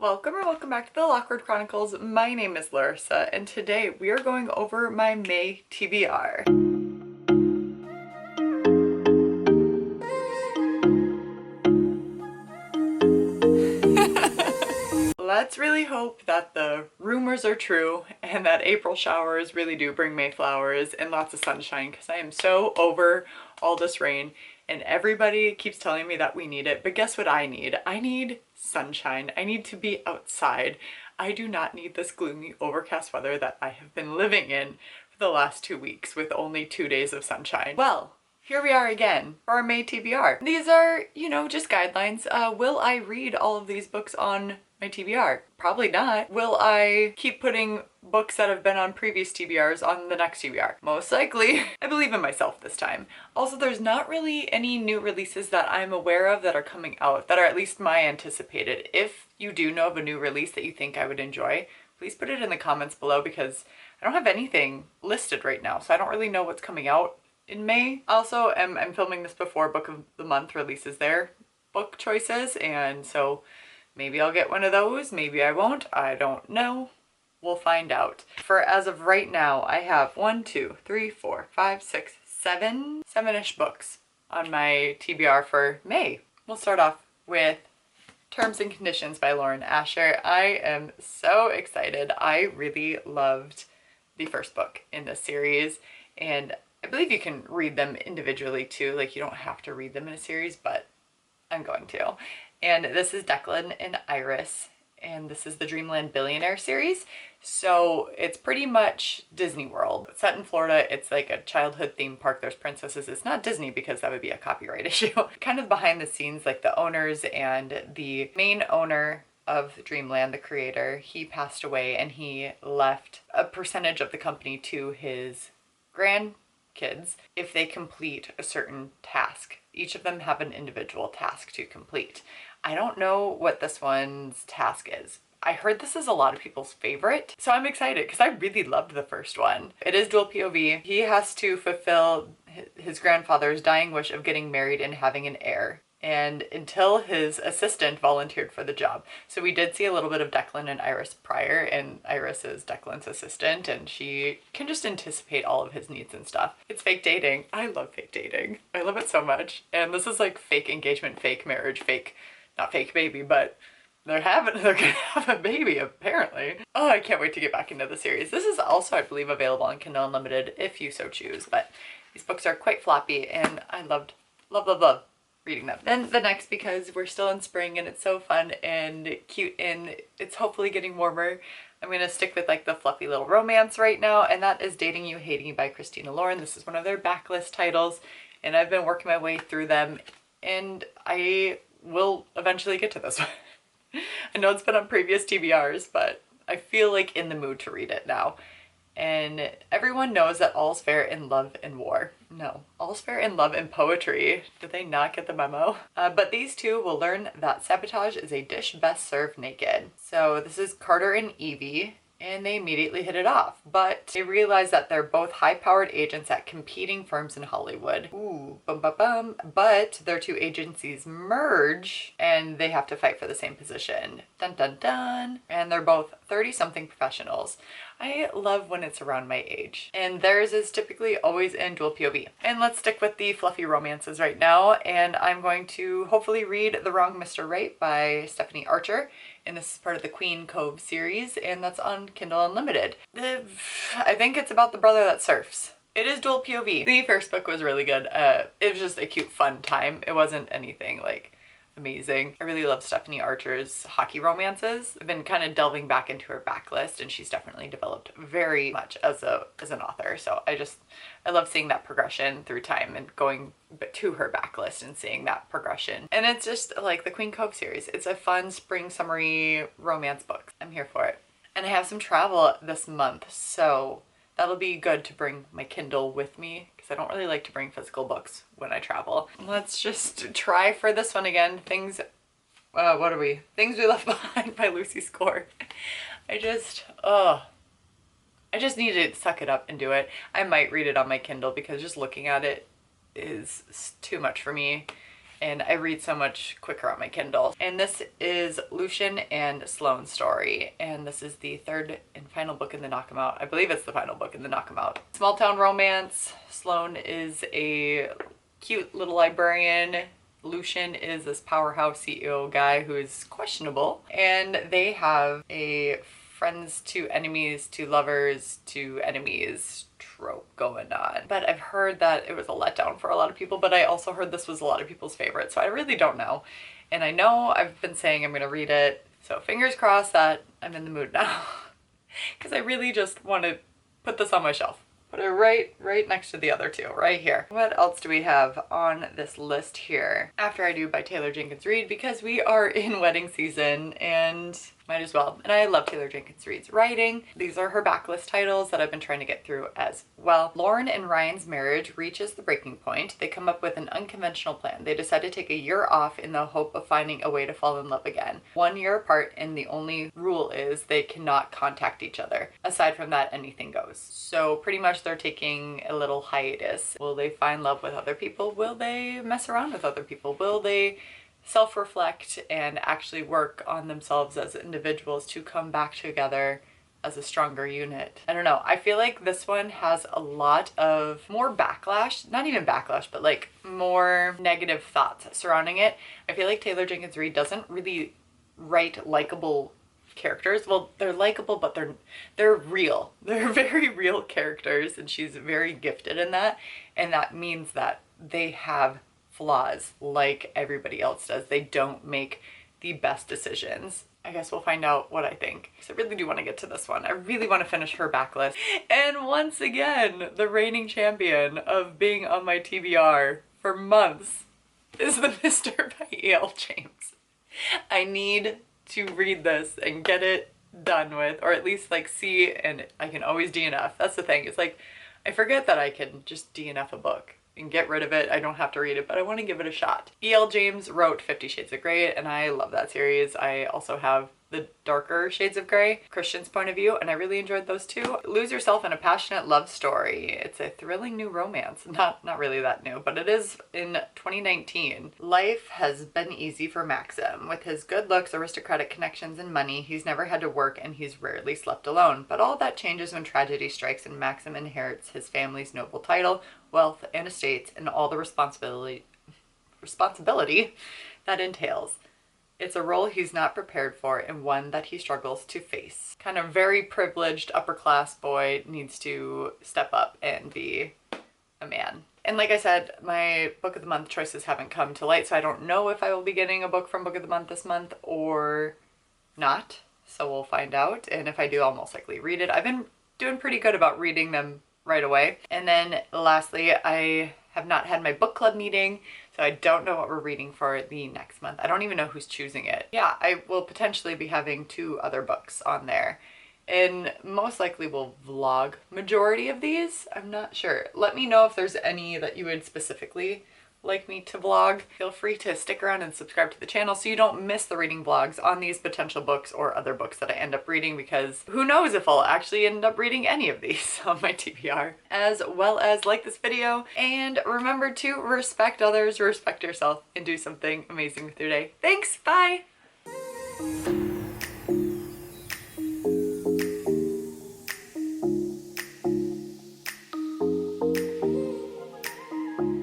Welcome or welcome back to the Lockwood Chronicles. My name is Larissa and today we are going over my May TBR. Let's really hope that the rumors are true and that April showers really do bring May flowers and lots of sunshine, because I am so over all this rain and everybody keeps telling me that we need it. But guess what I need? I need sunshine. I need to be outside. I do not need this gloomy overcast weather that I have been living in for the last 2 weeks with only 2 days of sunshine. Well, here we are again for our May TBR. These are, just guidelines. Will I read all of these books on my TBR? Probably not. Will I keep putting books that have been on previous TBRs on the next TBR? Most likely. I believe in myself this time. Also, there's not really any new releases that I'm aware of that are coming out that are at least my anticipated. If you do know of a new release that you think I would enjoy, please put it in the comments below, because I don't have anything listed right now, so I don't really know what's coming out in May. Also, I'm filming this before Book of the Month releases their book choices, and so maybe I'll get one of those, maybe I won't, I don't know. We'll find out. For as of right now, I have 1, 2, 3, 4, 5, 6, 7, 7-ish books on my TBR for May. We'll start off with Terms and Conditions by Lauren Asher. I am so excited. I really loved the first book in this series, and I believe you can read them individually too. Like, you don't have to read them in a series, but I'm going to. And this is Declan and Iris, and this is the Dreamland Billionaire series. So it's pretty much Disney World. It's set in Florida. It's like a childhood theme park. There's princesses. It's not Disney because that would be a copyright issue. Kind of behind the scenes, like the owners and the main owner of Dreamland, the creator, he passed away and he left a percentage of the company to his grandkids if they complete a certain task. Each of them have an individual task to complete. I don't know what this one's task is. I heard this is a lot of people's favorite, so I'm excited because I really loved the first one. It is dual POV. He has to fulfill his grandfather's dying wish of getting married and having an heir, and until his assistant volunteered for the job. So we did see a little bit of Declan and Iris prior, and Iris is Declan's assistant, and she can just anticipate all of his needs and stuff. It's fake dating. I love fake dating. I love it so much. And this is like fake engagement, fake marriage, fake, not fake baby, but they're gonna have a baby apparently. Oh, I can't wait to get back into the series. This is also, I believe, available on Kindle Unlimited if you so choose, but these books are quite floppy and I loved, love reading them. Then the next, because we're still in spring and it's so fun and cute and it's hopefully getting warmer, I'm gonna stick with like the fluffy little romance right now, and that is Dating You, Hating You by Christina Lauren. This is one of their backlist titles and I've been working my way through them, and I will eventually get to this one. I know it's been on previous TBRs, but I feel like in the mood to read it now. And everyone knows that all's fair in love and war. No, all's fair in love and poetry. Did they not get the memo? But these two will learn that sabotage is a dish best served naked. So this is Carter and Evie, and they immediately hit it off. But they realize that they're both high-powered agents at competing firms in Hollywood. Ooh, bum bum bum. But their two agencies merge and they have to fight for the same position. Dun dun dun. And they're both 30-something professionals. I love when it's around my age. And theirs is typically always in dual POV. And let's stick with the fluffy romances right now. And I'm going to hopefully read The Wrong Mr. Right by Stephanie Archer. And this is part of the Queen Cove series, and that's on Kindle Unlimited. I think it's about the brother that surfs. It is dual POV. The first book was really good. It was just a cute, fun time. It wasn't anything like amazing. I really love Stephanie Archer's hockey romances. I've been kind of delving back into her backlist, and she's definitely developed very much as an author. So I love seeing that progression through time and going to her backlist and seeing that progression. And it's just like the Queen Cove series. It's a fun spring summery romance book. I'm here for it. And I have some travel this month, so that'll be good to bring my Kindle with me, because I don't really like to bring physical books when I travel. Let's just try for this one again. Things We Left Behind by Lucy Score. I just need to suck it up and do it. I might read it on my Kindle because just looking at it is too much for me. and I read so much quicker on my Kindle. And this is Lucian and Sloane's story, and this is the third and final book in the Knock 'Em Out. I believe it's the final book in the Knock 'Em Out. Small town romance. Sloane is a cute little librarian. Lucian is this powerhouse CEO guy who is questionable, and they have a friends to enemies to lovers to enemies trope going on. But I've heard that it was a letdown for a lot of people, but I also heard this was a lot of people's favorite, so I really don't know. And I know I've been saying I'm gonna read it, so fingers crossed that I'm in the mood now. Because I really just want to put this on my shelf. Put it right next to the other two, right here. What else do we have on this list here? After I Do by Taylor Jenkins Reid, because we are in wedding season and might as well. And I love Taylor Jenkins Reid's writing. These are her backlist titles that I've been trying to get through as well. Lauren and Ryan's marriage reaches the breaking point. They come up with an unconventional plan. They decide to take a year off in the hope of finding a way to fall in love again. 1 year apart, and the only rule is they cannot contact each other. Aside from that, anything goes. So pretty much they're taking a little hiatus. Will they find love with other people? Will they mess around with other people? Will they self-reflect and actually work on themselves as individuals to come back together as a stronger unit? I don't know. I feel like this one has a lot of more backlash, not even backlash, but like more negative thoughts surrounding it. I feel like Taylor Jenkins Reid doesn't really write likable characters. Well, they're likable, but they're real. They're very real characters, and she's very gifted in that. And that means that they have flaws like everybody else does. They don't make the best decisions. I guess we'll find out what I think, because I really do want to get to this one. I really want to finish her backlist. And once again, the reigning champion of being on my TBR for months is The Mister by E.L. James. I need to read this and get it done with, or at least like see, and I can always DNF. That's the thing. It's like, I forget that I can just DNF a book and get rid of it. I don't have to read it, but I want to give it a shot. E.L. James wrote 50 Shades of Grey, and I love that series. I also have the darker shades of gray, Christian's point of view, and I really enjoyed those too. Lose yourself in a passionate love story. It's a thrilling new romance. Not really that new, but it is in 2019. Life has been easy for Maxim. With his good looks, aristocratic connections, and money, he's never had to work and he's rarely slept alone. But all that changes when tragedy strikes and Maxim inherits his family's noble title, wealth, and estates, and all the responsibility that entails. It's a role he's not prepared for and one that he struggles to face. Kind of very privileged upper class boy needs to step up and be a man. And like I said, my book of the month choices haven't come to light, so I don't know if I will be getting a book from book of the month this month or not. So we'll find out. And if I do, I'll most likely read it. I've been doing pretty good about reading them right away. And then lastly, I have not had my book club meeting, so I don't know what we're reading for the next month. I don't even know who's choosing it. Yeah, I will potentially be having 2 other books on there, and most likely will vlog majority of these. I'm not sure. Let me know if there's any that you would specifically like me to vlog. Feel free to stick around and subscribe to the channel so you don't miss the reading vlogs on these potential books or other books that I end up reading, because who knows if I'll actually end up reading any of these on my TBR. As well as like this video, and remember to respect others, respect yourself, and do something amazing with your day. Thanks, bye!